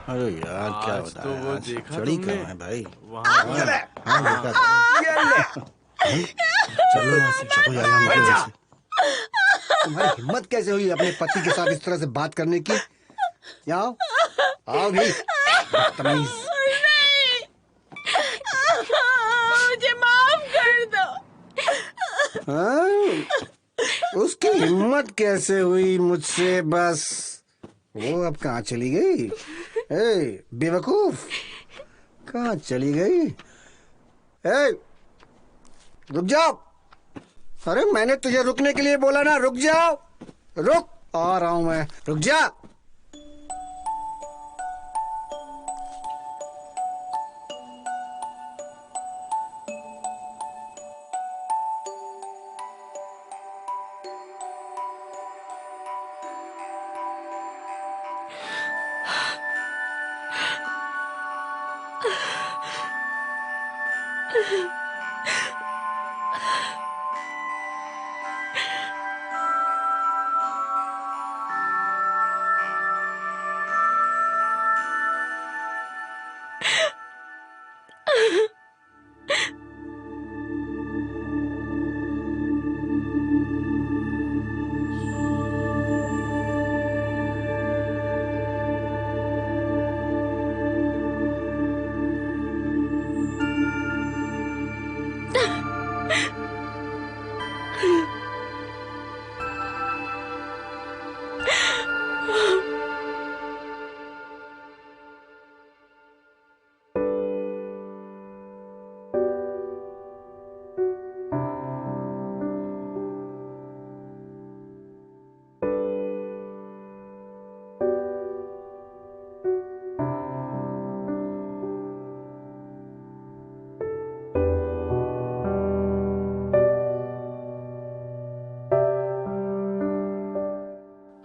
अरे यार क्या आज होता तो है वो आज? देखा चढ़ी तुमने? कहाँ है भाई? वहाँ हाँ, चले। हाँ देखा था। चलो यहाँ से, चलो यार, यहाँ निकलो यहाँ से। तुम्हारी हिम्मत कैसे हुई अपने पति के साथ इस तरह से बात करने की? यहाँ आओ, आओ भी, बदतमीज। मुझे माफ कर दो। हाँ? उसकी हिम्मत कैसे हुई मुझसे? बस वो अब कहाँ चली गई? ए, बेवकूफ, कहाँ चली गई? ए, रुक जाओ। अरे मैंने तुझे रुकने के लिए बोला ना, रुक जाओ। रुक, आ रहा हूं मैं, रुक जा।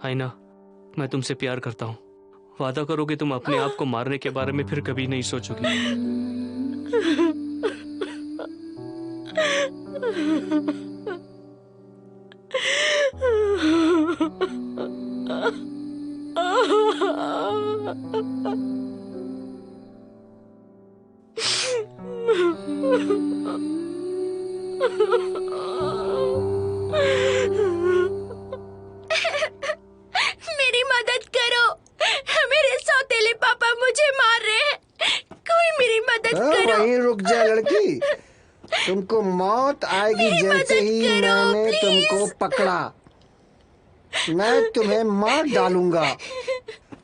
आईना, मैं तुमसे प्यार करता हूँ। वादा करो कि तुम अपने आप को मारने के बारे में फिर कभी नहीं सोचोगी। मेरी मदद करो। मेरे सौतेले पापा मुझे मार रहे हैं। कोई मेरी मदद करो। वहीं रुक जा लड़की, तुमको मौत आएगी जैसे ही मैंने तुमको पकड़ा। मैं तुम्हें मार डालूंगा।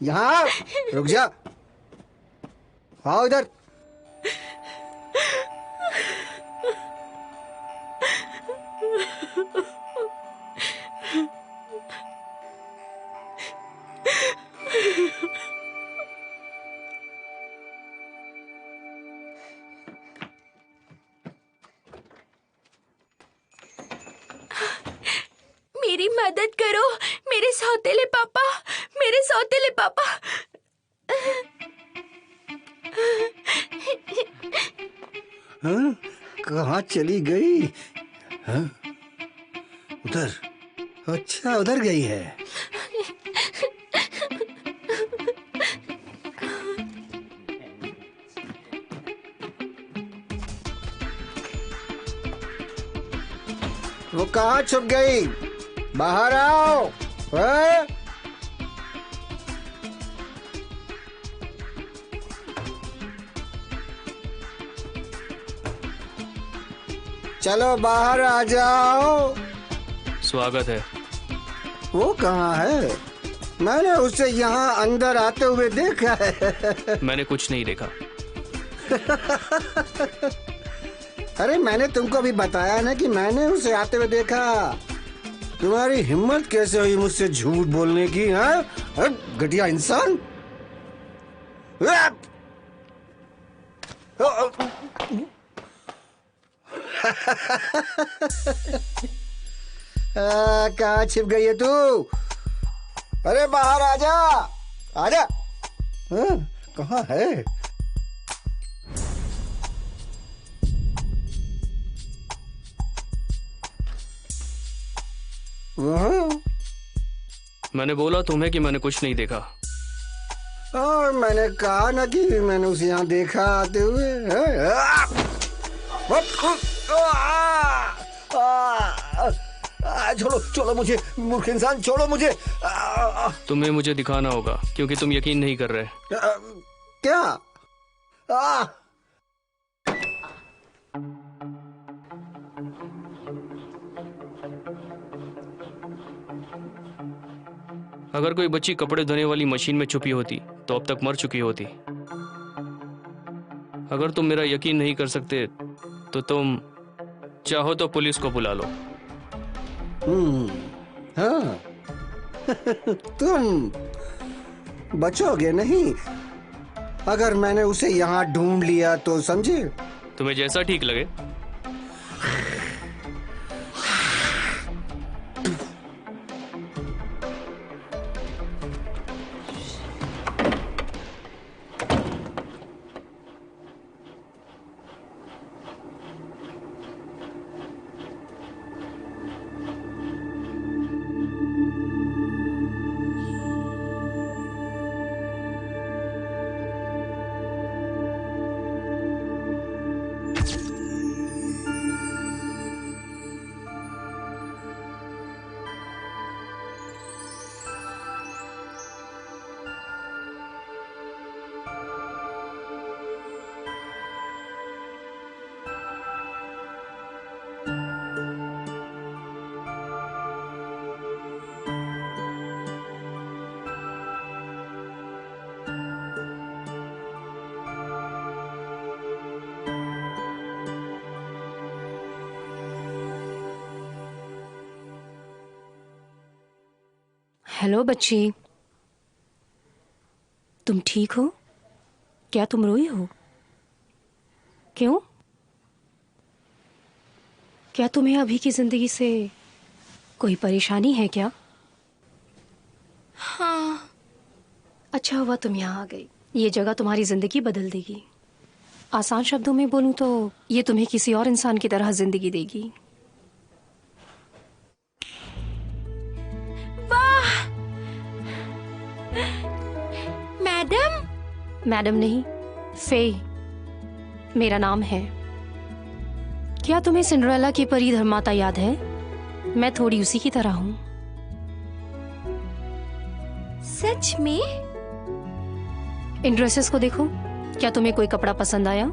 यहाँ रुक जा, आओ इधर। मेरी मदद करो। मेरे सौतेले पापा, मेरे सौतेले पापा। हाँ? कहाँ चली गई? हाँ? उधर, अच्छा उधर गई है। वो कहाँ छुप गई? बाहर आओ। हाँ? चलो बाहर आ जाओ। स्वागत है। वो कहाँ है? मैंने उसे यहाँ अंदर आते हुए देखा है। मैंने कुछ नहीं देखा। अरे मैंने तुमको अभी बताया ना कि मैंने उसे आते हुए देखा। तुम्हारी हिम्मत कैसे हुई मुझसे झूठ बोलने की? हाँ, घटिया इंसान। कहाँ छिप गई है तू? अरे बाहर आजा, आजा। हाँ, कहाँ है? मैंने बोला तुम्हें कि मैंने कुछ नहीं देखा। और मैंने कहा ना कि मैंने उसे यहाँ देखा आते हुए। छोड़ो छोड़ो मुझे, मूर्ख इंसान, छोड़ो मुझे। तुम्हें मुझे दिखाना होगा क्योंकि तुम यकीन नहीं कर रहे। क्या? अगर कोई बच्ची कपड़े धोने वाली मशीन में छुपी होती तो अब तक मर चुकी होती। अगर तुम मेरा यकीन नहीं कर सकते तो तुम चाहो तो पुलिस को बुला लो। हाँ। तुम बचोगे नहीं अगर मैंने उसे यहाँ ढूंढ लिया तो, समझे? तुम्हें जैसा ठीक लगे। हेलो बच्ची, तुम ठीक हो? क्या तुम रोई हो? क्यों? क्या तुम्हें अभी की जिंदगी से कोई परेशानी है क्या? हाँ। अच्छा हुआ तुम यहाँ आ गई। ये जगह तुम्हारी जिंदगी बदल देगी। आसान शब्दों में बोलूं तो ये तुम्हें किसी और इंसान की तरह जिंदगी देगी। मैडम? मैडम नहीं, फे मेरा नाम है। क्या तुम्हें सिंड्रेला की परी धर्माता याद है? मैं थोड़ी उसी की तरह हूं। सच में? इन ड्रेसेस को देखो, क्या तुम्हें कोई कपड़ा पसंद आया?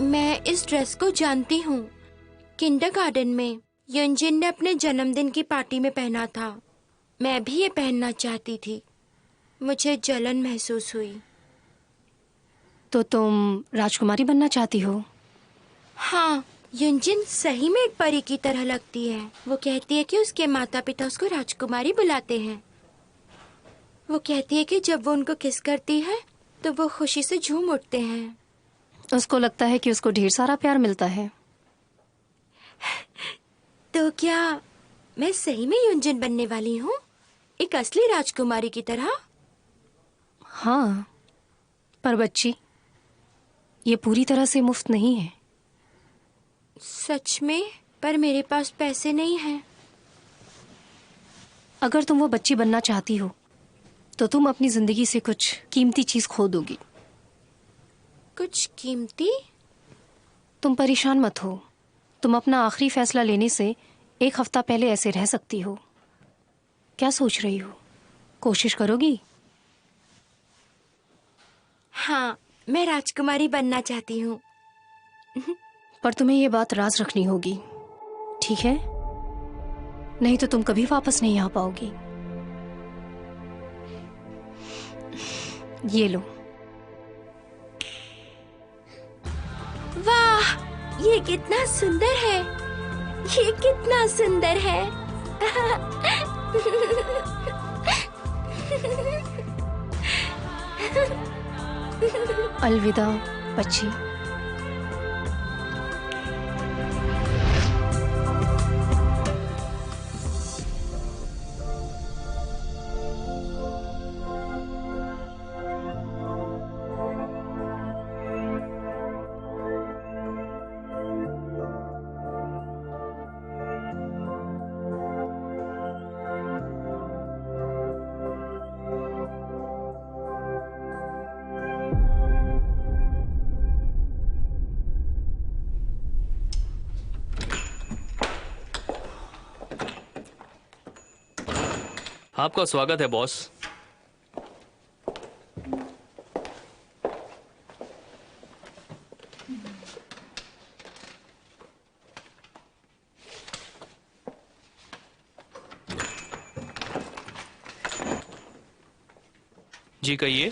मैं इस ड्रेस को जानती हूँ। किंडरगार्टन में युनजिन ने अपने जन्मदिन की पार्टी में पहना था। मैं भी ये पहनना चाहती थी। मुझे जलन महसूस हुई। तो तुम राजकुमारी बनना चाहती हो? हाँ, युनजिन सही में एक परी की तरह लगती है। वो कहती है कि उसके माता पिता उसको राजकुमारी बुलाते हैं। वो कहती है कि जब वो उनको किस करती है तो वो खुशी से झूम उठते हैं। उसको लगता है कि उसको ढेर सारा प्यार मिलता है। तो क्या मैं सही में युनजिन बनने वाली हूँ, एक असली राजकुमारी की तरह? हाँ, पर बच्ची, ये पूरी तरह से मुफ्त नहीं है। सच में? पर मेरे पास पैसे नहीं हैं। अगर तुम वो बच्ची बनना चाहती हो तो तुम अपनी जिंदगी से कुछ कीमती चीज खो दोगी। कुछ कीमती? तुम परेशान मत हो। तुम अपना आखिरी फैसला लेने से एक हफ्ता पहले ऐसे रह सकती हो। क्या सोच रही हो? कोशिश करोगी? हाँ, मैं राजकुमारी बनना चाहती हूँ। पर तुम्हें ये बात राज रखनी होगी, ठीक है? नहीं तो तुम कभी वापस नहीं आ पाओगी। ये लो। वाह, ये कितना सुंदर है! ये कितना सुंदर है! अलविदा बच्ची। आपका स्वागत है बॉस। जी कहिए।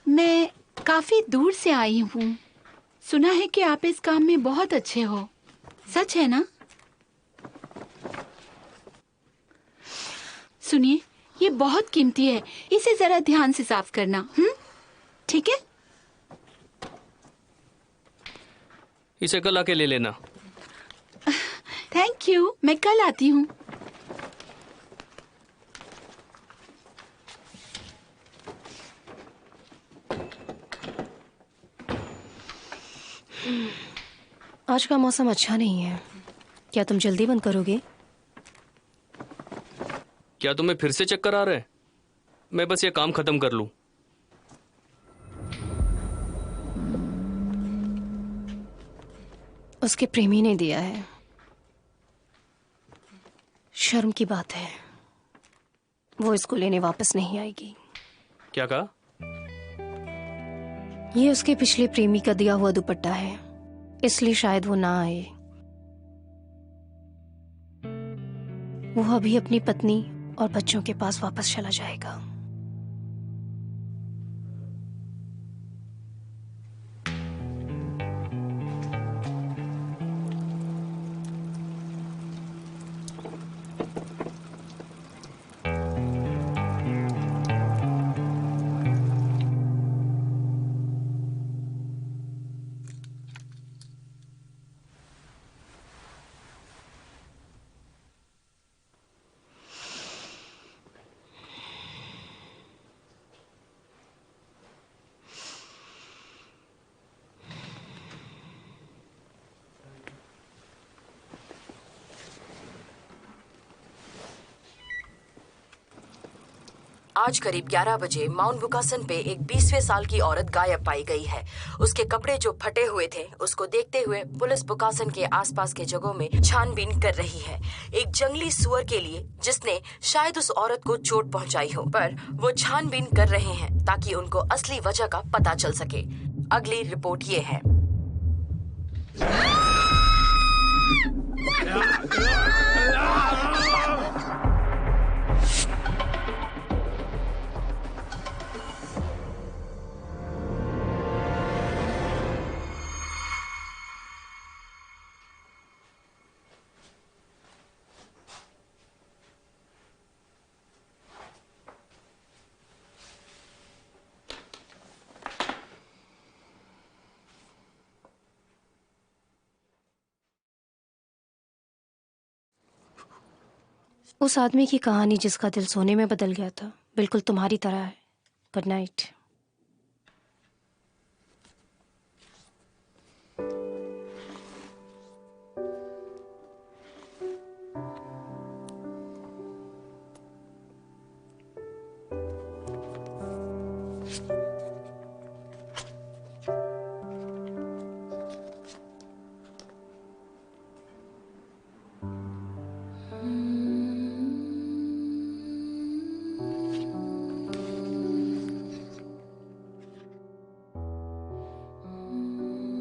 मैं काफी दूर से आई हूँ। सुना है कि आप इस काम में बहुत अच्छे हो। सच है ना? सुनिए, ये बहुत कीमती है, इसे जरा ध्यान से साफ करना। ठीक है? इसे कल आके ले लेना। थैंक यू, मैं कल आती हूँ। आज का मौसम अच्छा नहीं है, क्या तुम जल्दी बंद करोगे? क्या तुम्हें फिर से चक्कर आ रहा है? मैं बस ये काम खत्म कर लूं। उसके प्रेमी ने दिया है। शर्म की बात है, वो इसको लेने वापस नहीं आएगी। क्या कहा? ये उसके पिछले प्रेमी का दिया हुआ दुपट्टा है, इसलिए शायद वो ना आए। वो अभी अपनी पत्नी और बच्चों के पास वापस चला जाएगा। आज करीब 11 बजे माउंट बुकासन पे एक 20वें साल की औरत गायब पाई गई है। उसके कपड़े जो फटे हुए थे, उसको देखते हुए पुलिस बुकासन के आसपास के जगहों में छानबीन कर रही है, एक जंगली सुअर के लिए जिसने शायद उस औरत को चोट पहुंचाई हो। पर वो छानबीन कर रहे हैं ताकि उनको असली वजह का पता चल सके। अगली रिपोर्ट ये है। उस आदमी की कहानी जिसका दिल सोने में बदल गया था, बिल्कुल तुम्हारी तरह है। Good night.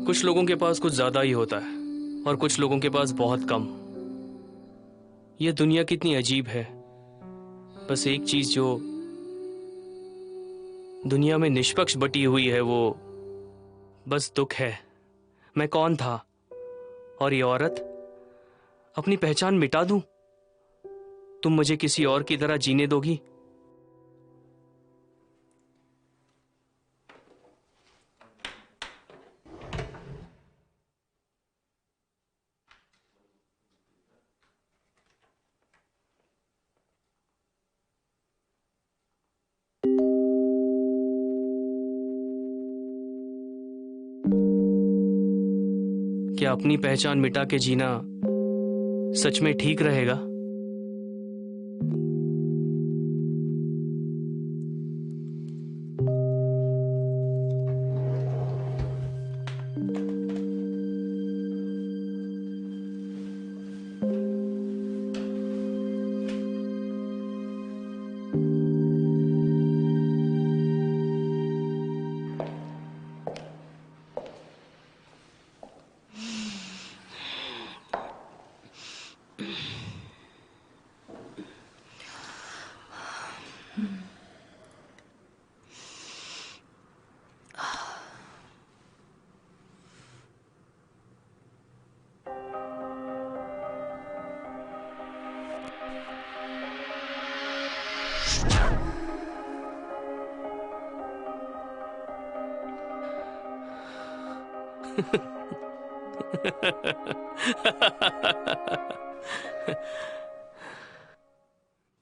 कुछ लोगों के पास कुछ ज्यादा ही होता है और कुछ लोगों के पास बहुत कम। ये दुनिया कितनी अजीब है। बस एक चीज जो दुनिया में निष्पक्ष बटी हुई है वो बस दुख है। मैं कौन था और ये औरत, अपनी पहचान मिटा दूं? तुम मुझे किसी और की तरह जीने दोगी? क्या अपनी पहचान मिटा के जीना सच में ठीक रहेगा?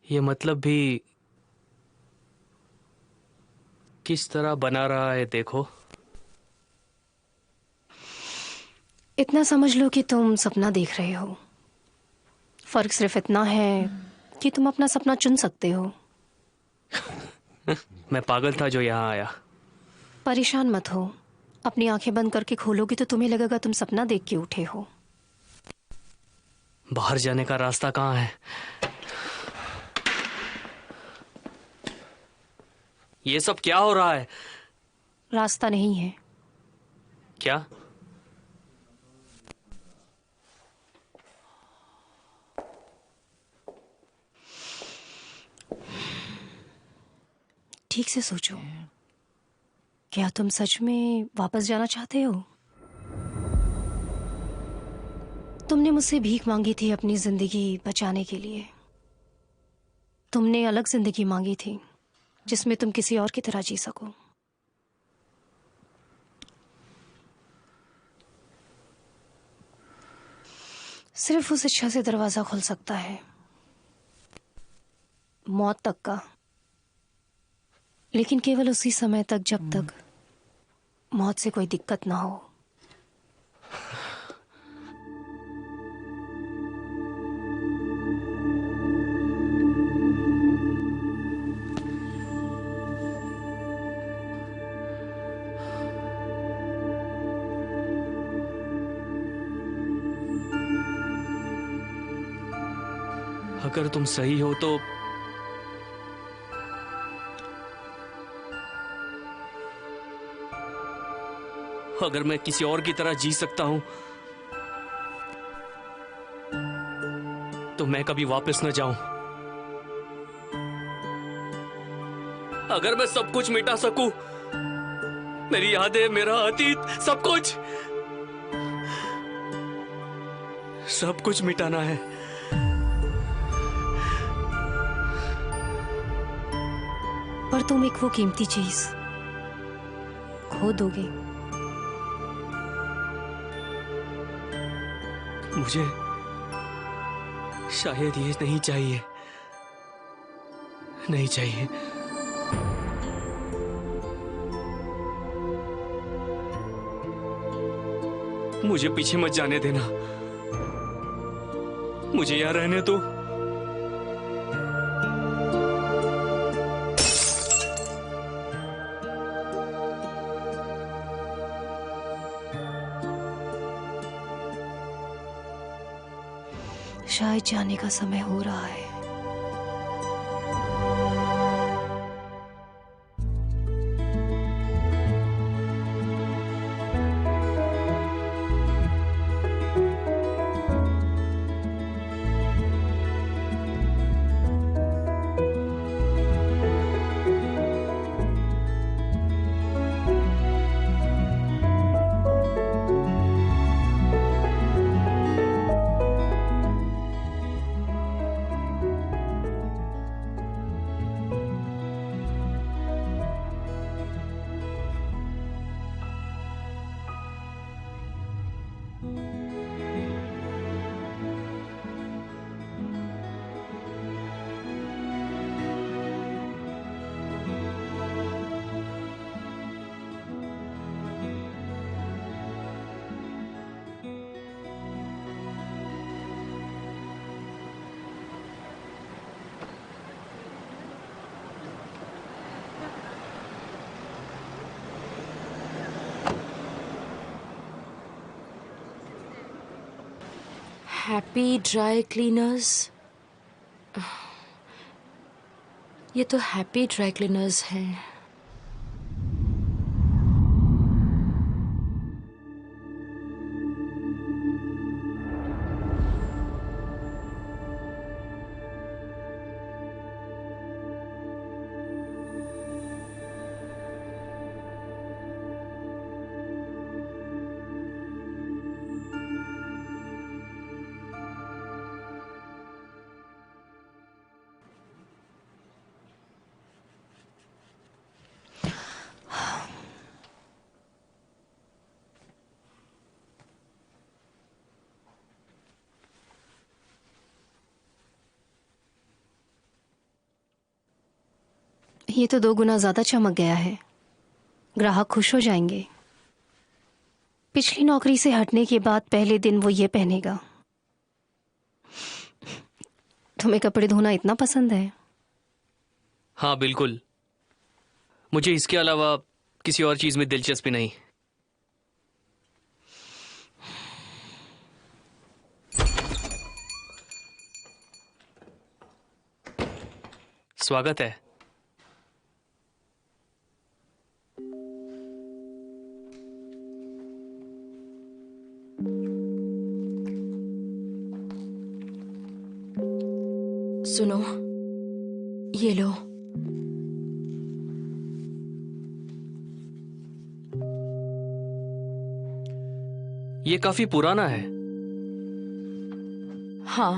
ये मतलब भी किस तरह बना रहा है देखो। इतना समझ लो कि तुम सपना देख रहे हो। फर्क सिर्फ इतना है कि तुम अपना सपना चुन सकते हो। मैं पागल था जो यहाँ आया। परेशान मत हो, अपनी आंखें बंद करके खोलोगे तो तुम्हें लगेगा तुम सपना देख के उठे हो। बाहर जाने का रास्ता कहाँ है? ये सब क्या हो रहा है? रास्ता नहीं है। क्या? ठीक से सोचो, क्या तुम सच में वापस जाना चाहते हो? तुमने मुझसे भीख मांगी थी अपनी जिंदगी बचाने के लिए। तुमने अलग जिंदगी मांगी थी जिसमें तुम किसी और की तरह जी सको। सिर्फ उस इच्छा से दरवाजा खुल सकता है, मौत तक का। लेकिन केवल उसी समय तक जब तक मौत से कोई दिक्कत ना हो। अगर तुम सही हो तो अगर मैं किसी और की तरह जी सकता हूं तो मैं कभी वापस न जाऊं। अगर मैं सब कुछ मिटा सकूं, मेरी यादें, मेरा अतीत, सब कुछ मिटाना है। पर तुम एक वो कीमती चीज खो दोगे। मुझे शायद ये नहीं चाहिए, नहीं चाहिए। मुझे पीछे मत जाने देना, मुझे यहाँ रहने दो। शायद जाने का समय हो रहा है। Happy dry cleaners. ये तो हैप्पी ड्राई क्लीनर्स है। ये तो 2 गुना ज्यादा चमक गया है। ग्राहक खुश हो जाएंगे। पिछली नौकरी से हटने के बाद पहले दिन वो ये पहनेगा। तुम्हें कपड़े धोना इतना पसंद है? हाँ बिल्कुल, मुझे इसके अलावा किसी और चीज में दिलचस्पी नहीं। स्वागत है। सुनो, ये लो। ये काफी पुराना है। हाँ,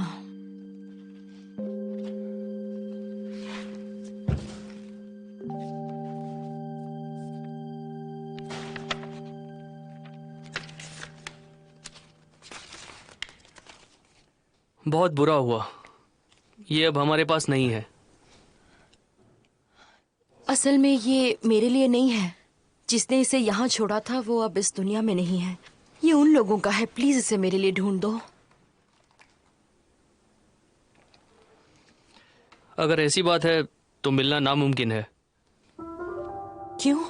बहुत बुरा हुआ, ये अब हमारे पास नहीं है। असल में ये मेरे लिए नहीं है। जिसने इसे यहाँ छोड़ा था वो अब इस दुनिया में नहीं है। ये उन लोगों का है। प्लीज इसे मेरे लिए ढूंढ दो। अगर ऐसी बात है तो मिलना नामुमकिन है। क्यों?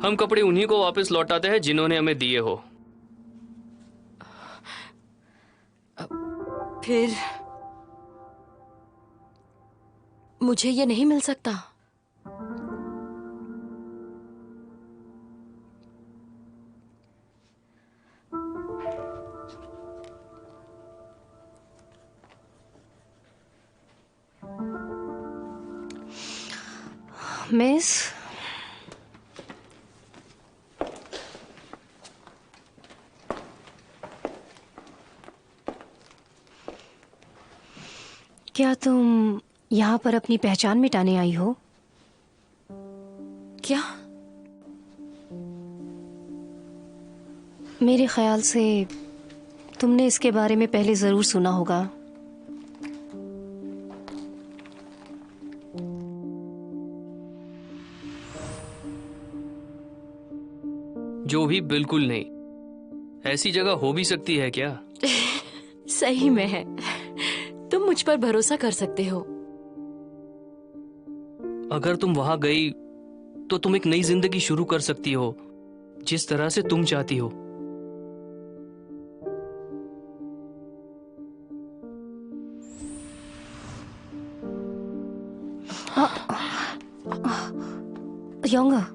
हम कपड़े उन्हीं को वापस लौटाते हैं जिन्होंने हमें दिए हो। फिर मुझे ये नहीं मिल सकता। मिस, क्या तुम यहाँ पर अपनी पहचान मिटाने आई हो? क्या? मेरे ख्याल से तुमने इसके बारे में पहले जरूर सुना होगा। जो भी बिल्कुल नहीं। ऐसी जगह हो भी सकती है क्या? सही में है। तुम मुझ पर भरोसा कर सकते हो। अगर तुम वहां गई तो तुम एक नई जिंदगी शुरू कर सकती हो, जिस तरह से तुम चाहती हो। यंगा,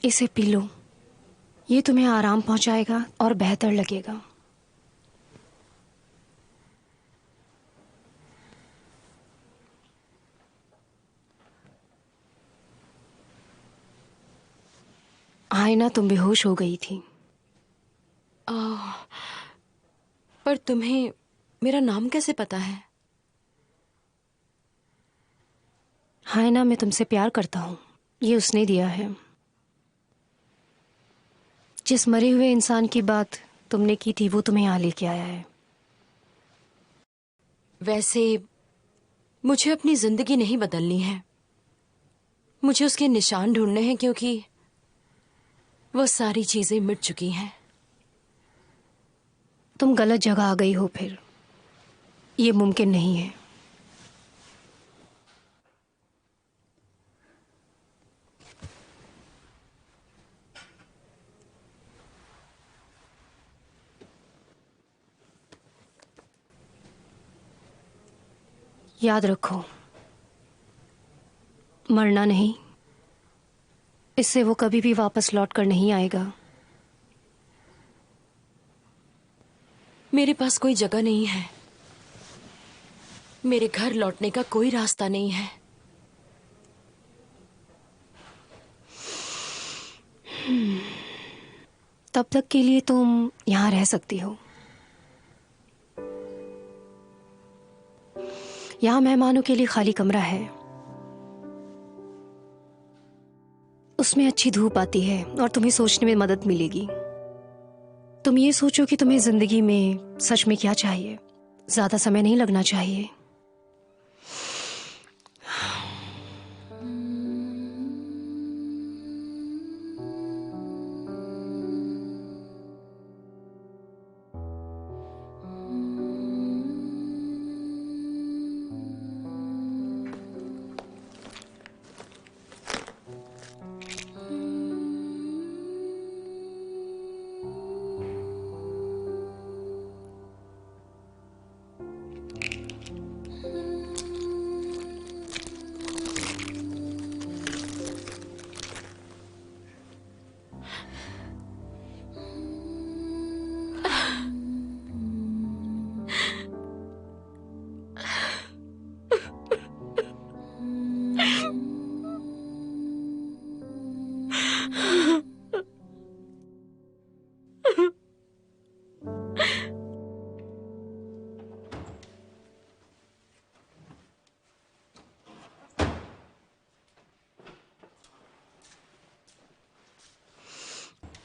इसे पी लो। ये तुम्हें आराम पहुंचाएगा और बेहतर लगेगा। आईना, तुम बेहोश हो गई थी। पर तुम्हें मेरा नाम कैसे पता है? आईना, मैं तुमसे प्यार करता हूं, ये उसने दिया है। जिस मरे हुए इंसान की बात तुमने की थी वो तुम्हें यहाँ लेके आया है। वैसे मुझे अपनी जिंदगी नहीं बदलनी है, मुझे उसके निशान ढूंढने हैं, क्योंकि वो सारी चीजें मिट चुकी हैं। तुम गलत जगह आ गई हो फिर, ये मुमकिन नहीं है। याद रखो, मरना नहीं, इससे वो कभी भी वापस लौट कर नहीं आएगा। मेरे पास कोई जगह नहीं है, मेरे घर लौटने का कोई रास्ता नहीं है। तब तक के लिए तुम यहाँ रह सकती हो। यहाँ मेहमानों के लिए खाली कमरा है, उसमें अच्छी धूप आती है और तुम्हें सोचने में मदद मिलेगी। तुम ये सोचो कि तुम्हें जिंदगी में सच में क्या चाहिए। ज्यादा समय नहीं लगना चाहिए।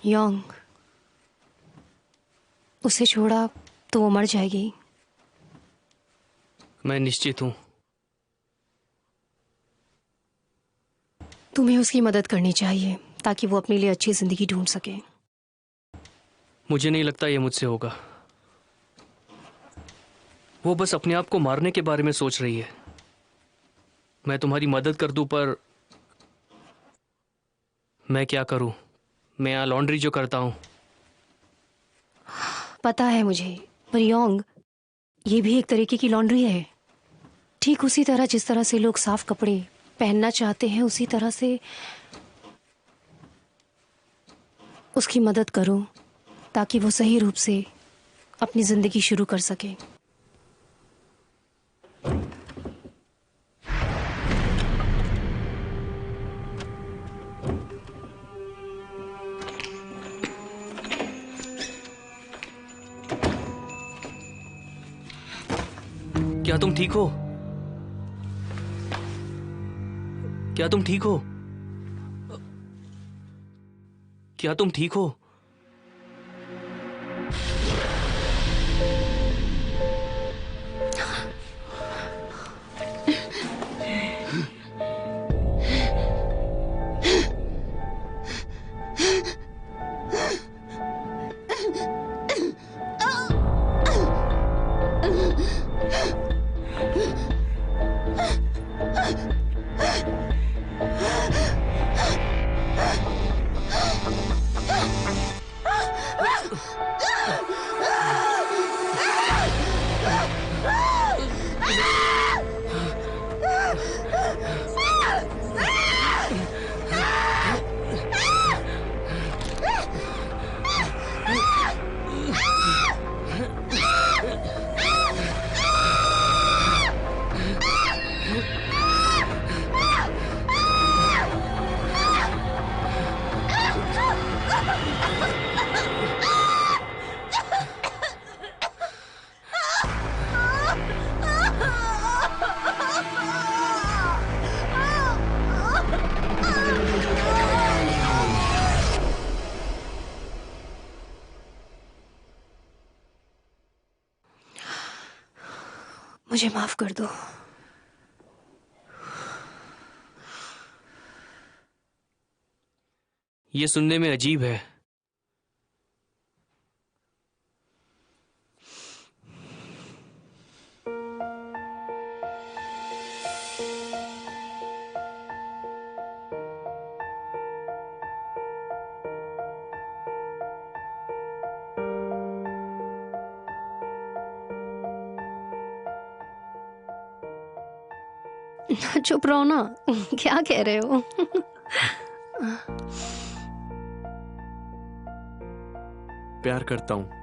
योंग, उसे छोड़ा तो वो मर जाएगी। मैं निश्चित हूं। तुम्हें उसकी मदद करनी चाहिए ताकि वो अपने लिए अच्छी जिंदगी ढूंढ सके। मुझे नहीं लगता ये मुझसे होगा। वो बस अपने आप को मारने के बारे में सोच रही है। मैं तुम्हारी मदद कर दूं, पर मैं क्या करूं? मैं यहाँ लॉन्ड्री जो करता हूं। पता है मुझे, पर योंग, ये भी एक तरीके की लॉन्ड्री है। ठीक उसी तरह जिस तरह से लोग साफ कपड़े पहनना चाहते हैं, उसी तरह से उसकी मदद करो ताकि वो सही रूप से अपनी जिंदगी शुरू कर सके। क्या तुम ठीक हो? क्या तुम ठीक हो? क्या तुम ठीक हो? मुझे माफ कर दो। ये सुनने में अजीब है, चुप रहो ना। क्या कह रहे हो? प्यार करता हूं।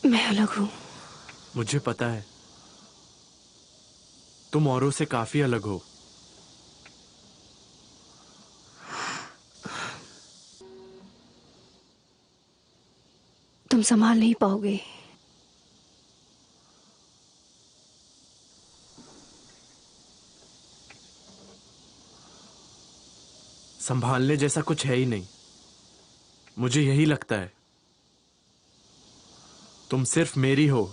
मैं अलग हूँ। मुझे पता है, तुम औरों से काफी अलग हो। तुम संभाल नहीं पाओगे। संभालने जैसा कुछ है ही नहीं, मुझे यही लगता है। तुम सिर्फ मेरी हो।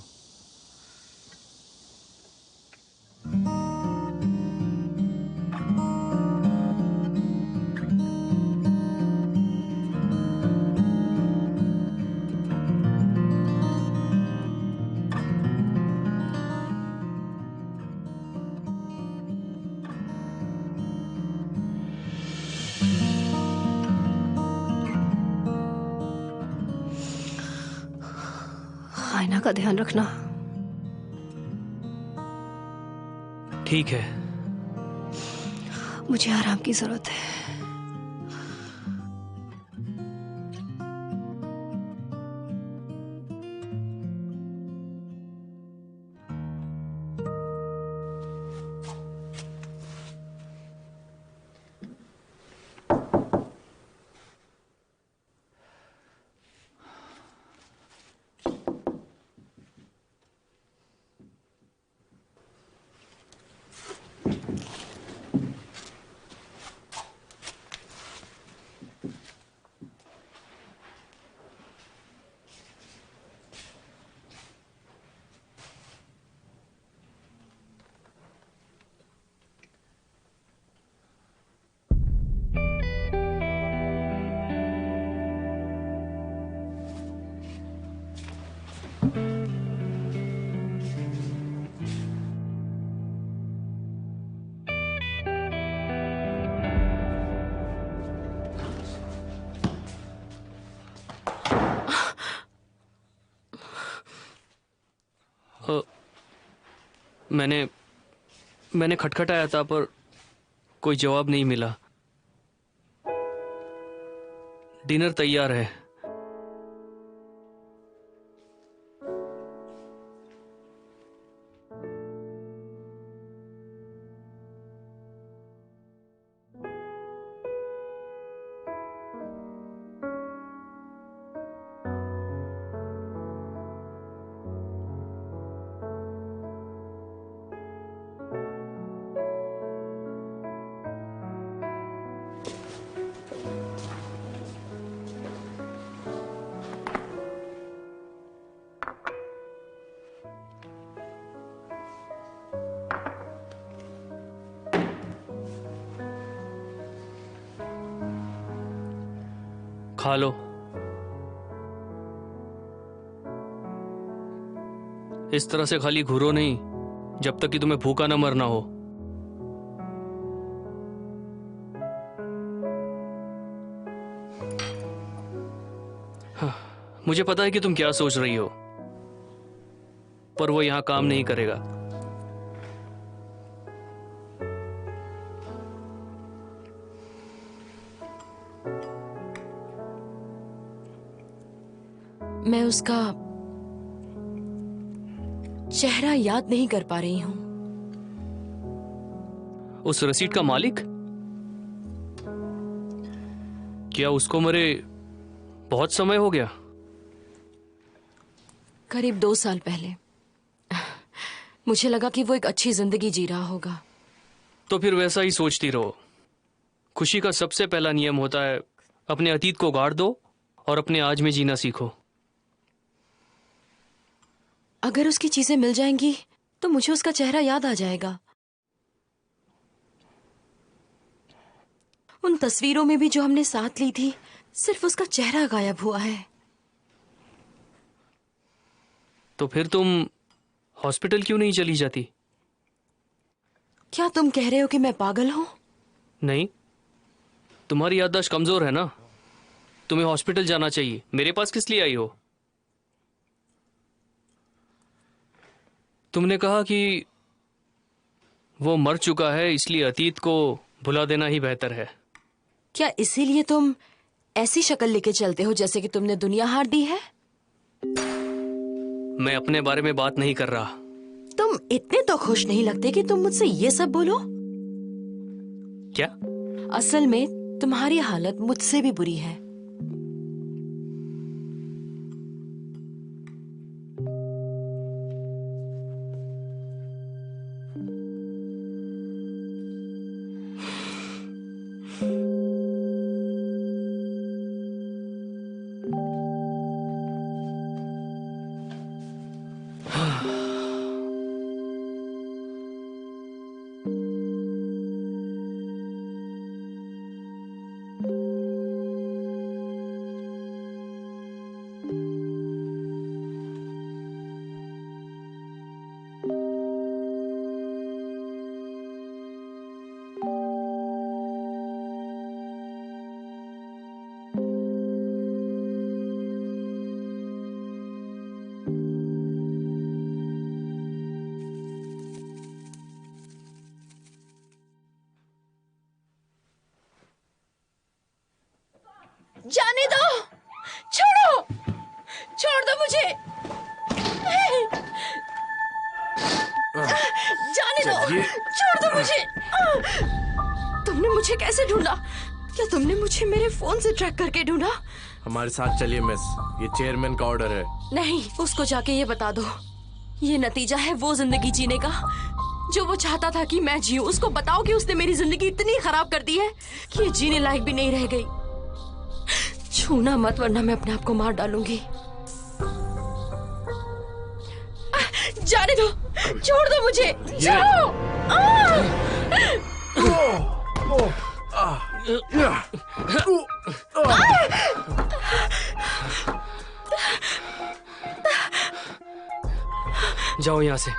आईना का ध्यान रखना। ठीक है। मुझे आराम की जरूरत है। मैंने खटखटाया था पर कोई जवाब नहीं मिला। डिनर तैयार है। खा लो। इस तरह से खाली घूरो नहीं जब तक कि तुम्हें भूखा न मरना हो। हाँ, मुझे पता है कि तुम क्या सोच रही हो, पर वो यहां काम नहीं करेगा। मैं उसका चेहरा याद नहीं कर पा रही हूं। उस रसीद का मालिक? क्या उसको मरे बहुत समय हो गया? करीब 2 साल पहले। मुझे लगा कि वो एक अच्छी जिंदगी जी रहा होगा। तो फिर वैसा ही सोचती रहो। खुशी का सबसे पहला नियम होता है अपने अतीत को गाड़ दो और अपने आज में जीना सीखो। अगर उसकी चीजें मिल जाएंगी तो मुझे उसका चेहरा याद आ जाएगा। उन तस्वीरों में भी जो हमने साथ ली थी, सिर्फ उसका चेहरा गायब हुआ है। तो फिर तुम हॉस्पिटल क्यों नहीं चली जाती? क्या तुम कह रहे हो कि मैं पागल हूं? नहीं, तुम्हारी याददाश्त कमजोर है ना। तुम्हें हॉस्पिटल जाना चाहिए। मेरे पास किस लिए आई हो? तुमने कहा कि वो मर चुका है, इसलिए अतीत को भुला देना ही बेहतर है। क्या इसीलिए तुम ऐसी शक्ल लेके चलते हो जैसे कि तुमने दुनिया हार दी है? मैं अपने बारे में बात नहीं कर रहा। तुम इतने तो खुश नहीं लगते कि तुम मुझसे ये सब बोलो। क्या? असल में तुम्हारी हालत मुझसे भी बुरी है। जाने दो, छोड़ो, छोड़ दो मुझे, जाने दो, छोड़ दो मुझे। तुमने मुझे कैसे ढूंढा? क्या तुमने मुझे मेरे फोन से ट्रैक करके ढूंढा? हमारे साथ चलिए मिस, ये चेयरमैन का ऑर्डर है। नहीं, उसको जाके ये बता दो, ये नतीजा है वो जिंदगी जीने का जो वो चाहता था कि मैं जीऊं। उसको बताओ कि उसने मेरी जिंदगी इतनी खराब कर दी है कि ये जीने लायक भी नहीं रह गई। छूना मत वरना मैं अपने आप को मार डालूंगी। जाने दो, छोड़ दो मुझे, जाओ। जाओ यहाँ से।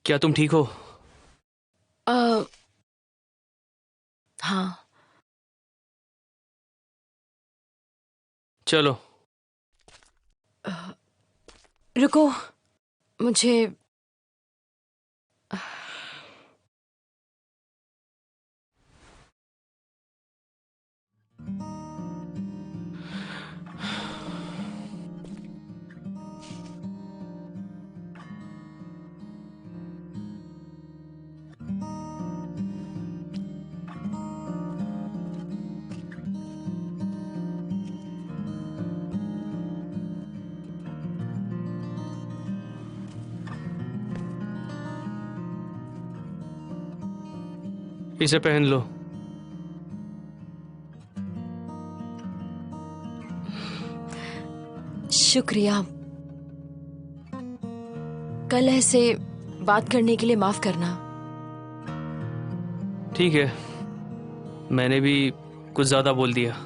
क्या तुम ठीक हो? अ, हाँ। चलो। रुको, मुझे इसे पहन लो। शुक्रिया। कल ऐसे बात करने के लिए माफ करना। ठीक है, मैंने भी कुछ ज्यादा बोल दिया।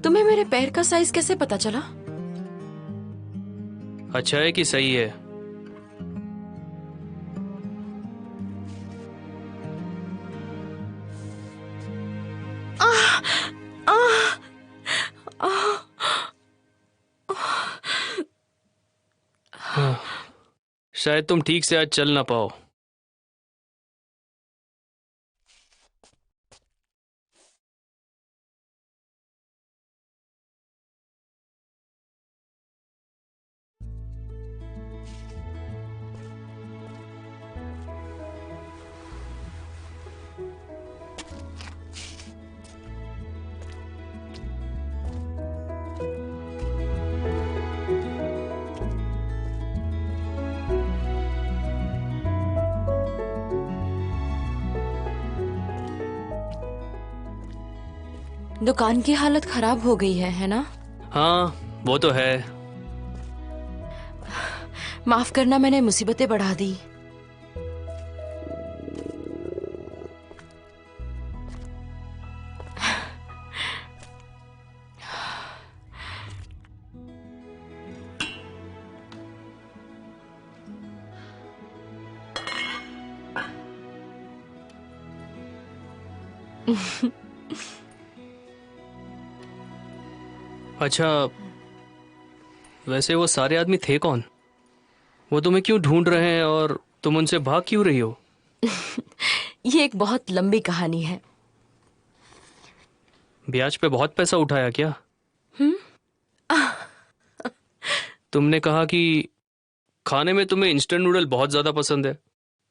तुम्हें मेरे पैर का साइज कैसे पता चला? अच्छा है कि सही है? हाँ, शायद तुम ठीक से आज चल ना पाओ। दुकान की हालत खराब हो गई है ना? हाँ, वो तो है। माफ करना, मैंने मुसीबतें बढ़ा दी। अच्छा, वैसे वो सारे आदमी थे कौन? वो तुम्हें क्यों ढूंढ रहे हैं और तुम उनसे भाग क्यों रही हो? ये एक बहुत लंबी कहानी है। ब्याज पे बहुत पैसा उठाया क्या? तुमने कहा कि खाने में तुम्हें इंस्टेंट नूडल बहुत ज्यादा पसंद है,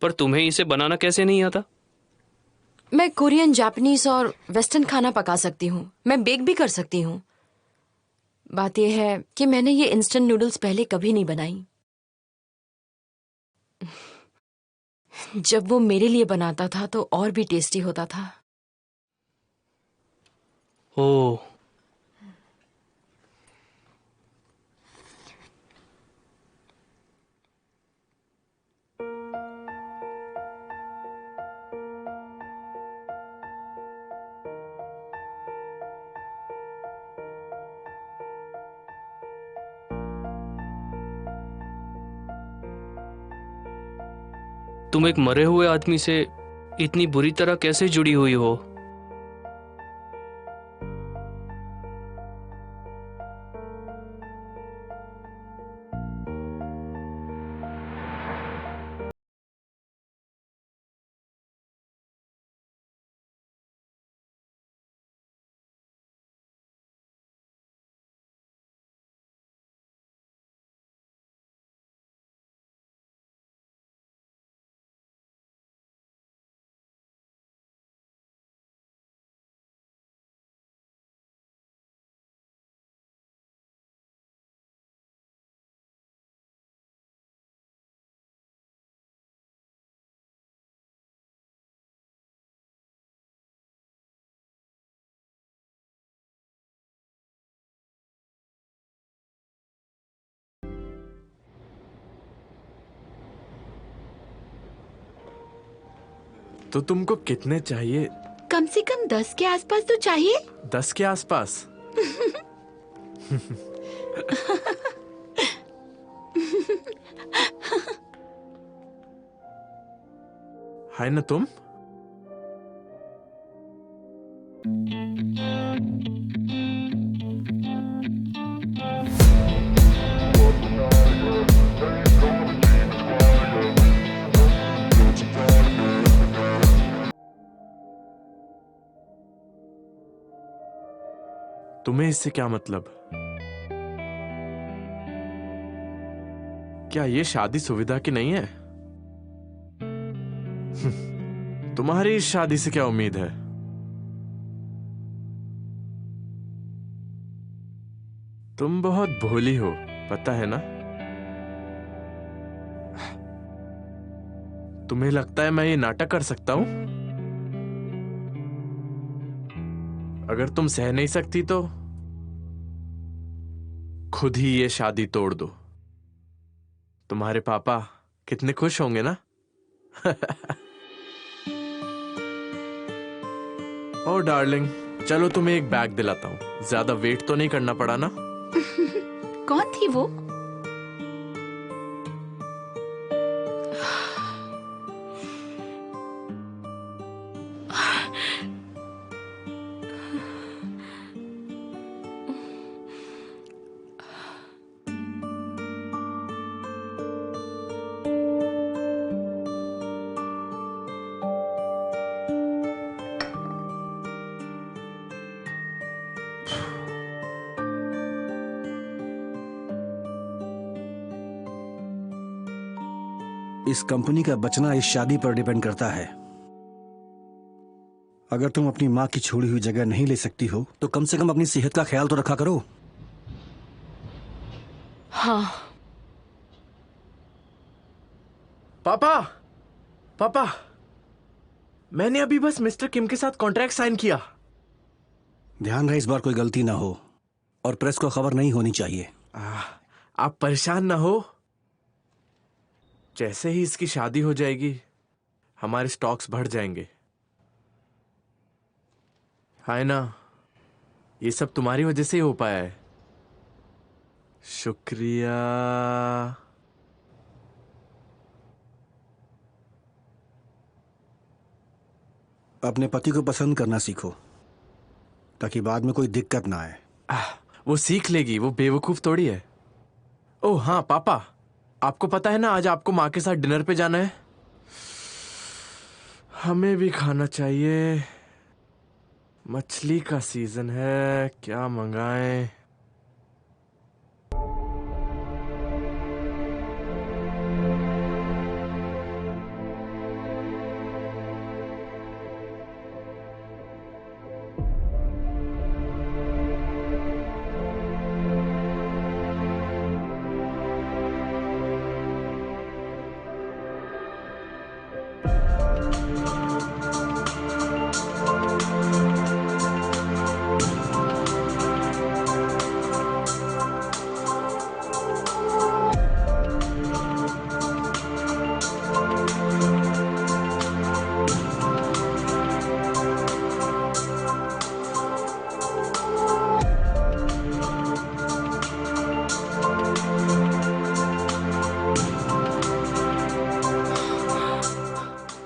पर तुम्हें इसे बनाना कैसे नहीं आता? मैं कोरियन, जापानीज और वेस्टर्न खाना पका सकती हूँ। मैं बेक भी कर सकती हूँ। बात यह है कि मैंने ये इंस्टेंट नूडल्स पहले कभी नहीं बनाई। जब वो मेरे लिए बनाता था तो और भी टेस्टी होता था। ओह, तुम एक मरे हुए आदमी से इतनी बुरी तरह कैसे जुड़ी हुई हो? तो तुमको कितने चाहिए? कम से कम 10 के आसपास तो चाहिए। 10 के आसपास? है ना तुम? तुम्हें इससे क्या मतलब? क्या ये शादी सुविधा की नहीं है? तुम्हारी इस शादी से क्या उम्मीद है? तुम बहुत भोली हो, पता है ना? तुम्हें लगता है मैं ये नाटक कर सकता हूं? अगर तुम सह नहीं सकती तो खुद ही ये शादी तोड़ दो। तुम्हारे पापा कितने खुश होंगे ना? ओ डार्लिंग, चलो तुम्हें एक बैग दिलाता हूं। ज्यादा वेट तो नहीं करना पड़ा ना? कौन थी वो? इस कंपनी का बचना इस शादी पर डिपेंड करता है। अगर तुम अपनी मां की छोड़ी हुई जगह नहीं ले सकती हो तो कम से कम अपनी सेहत का ख्याल तो रखा करो। हाँ। पापा, पापा, मैंने अभी बस मिस्टर किम के साथ कॉन्ट्रैक्ट साइन किया। ध्यान रहे इस बार कोई गलती ना हो और प्रेस को खबर नहीं होनी चाहिए। आप परेशान ना हो। जैसे ही इसकी शादी हो जाएगी हमारे स्टॉक्स बढ़ जाएंगे। है ना? ये सब तुम्हारी वजह से ही हो पाया है। शुक्रिया। अपने पति को पसंद करना सीखो ताकि बाद में कोई दिक्कत ना आए। वो सीख लेगी, वो बेवकूफ थोड़ी है। ओह हाँ पापा, आपको पता है ना आज आपको माँ के साथ डिनर पे जाना है? हमें भी खाना चाहिए। मछली का सीजन है, क्या मंगाएं?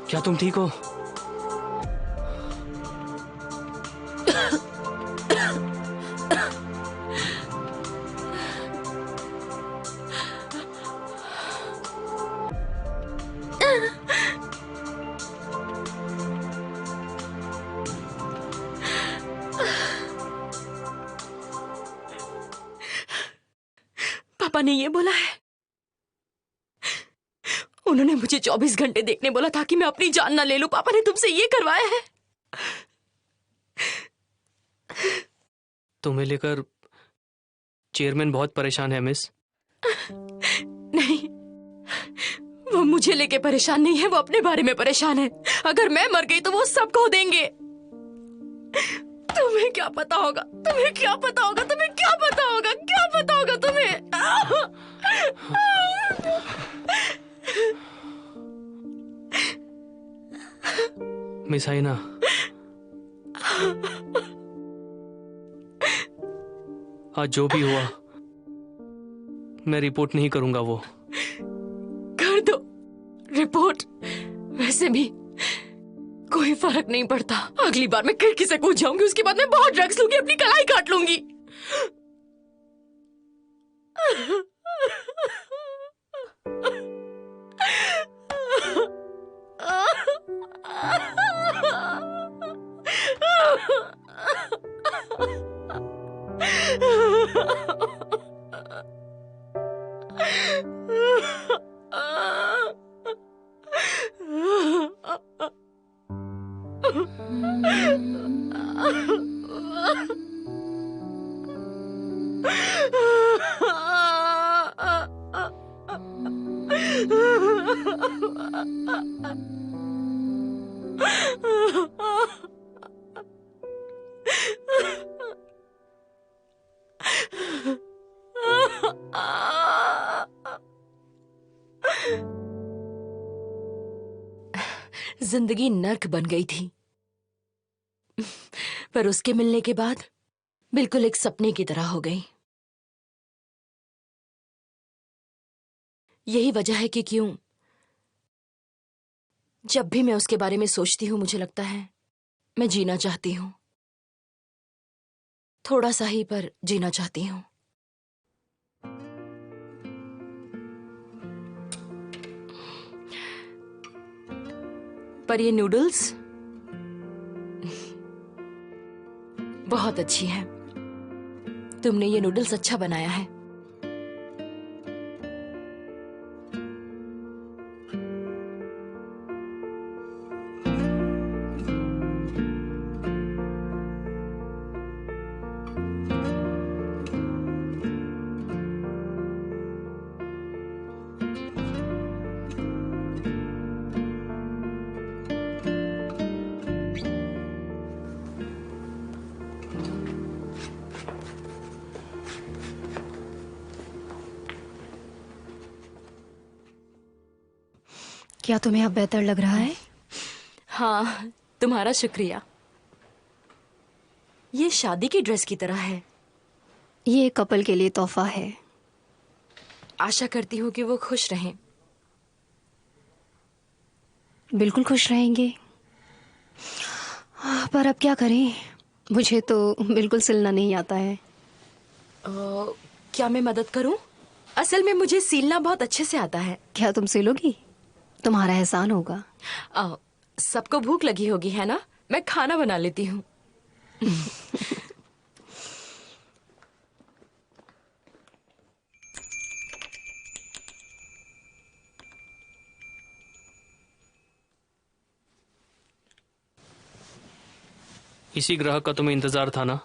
क्या तुम ठीक हो? पापा ने ये बोला है। उन्होंने मुझे 24 घंटे देखने बोला था कि मैं अपनी जान ना ले लूं। पापा ने तुमसे ये करवाया है। तुम्हें लेकर चेयरमैन बहुत परेशान है मिस। नहीं, वो मुझे लेके परेशान नहीं है, वो अपने बारे में परेशान है। अगर मैं मर गई तो वो सब खो देंगे। तुम्हें क्या पता होगा, तुम्हें क्या पता होगा, तुम्हें क्या पता होगा, क्या पता होगा तुम्हें? मिस आईना, आज जो भी हुआ मैं रिपोर्ट नहीं करूंगा। वो कर दो रिपोर्ट, वैसे भी कोई फर्क नहीं पड़ता। अगली बार मैं खिड़की से कूद जाऊंगी, उसके बाद मैं बहुत ड्रग्स लूंगी, अपनी कलाई काट लूंगी। जिंदगी नर्क बन गई थी, पर उसके मिलने के बाद बिल्कुल एक सपने की तरह हो गई। यही वजह है कि क्यों जब भी मैं उसके बारे में सोचती हूं मुझे लगता है मैं जीना चाहती हूं, थोड़ा सा ही पर जीना चाहती हूं। पर ये नूडल्स बहुत अच्छी है। तुमने ये नूडल्स अच्छा बनाया है। क्या तुम्हें अब बेहतर लग रहा है? हाँ, तुम्हारा शुक्रिया। ये शादी की ड्रेस की तरह है। ये कपल के लिए तोहफा है। आशा करती हूँ कि वो खुश रहें। बिल्कुल खुश रहेंगे, पर अब क्या करें, मुझे तो बिल्कुल सिलना नहीं आता है। क्या मैं मदद करूं? असल में मुझे सीलना बहुत अच्छे से आता है। क्या तुम सिलोगी? तुम्हारा एहसान होगा। सबको भूख लगी होगी है ना, मैं खाना बना लेती हूँ। इसी ग्राहक का तुम्हें इंतजार था ना?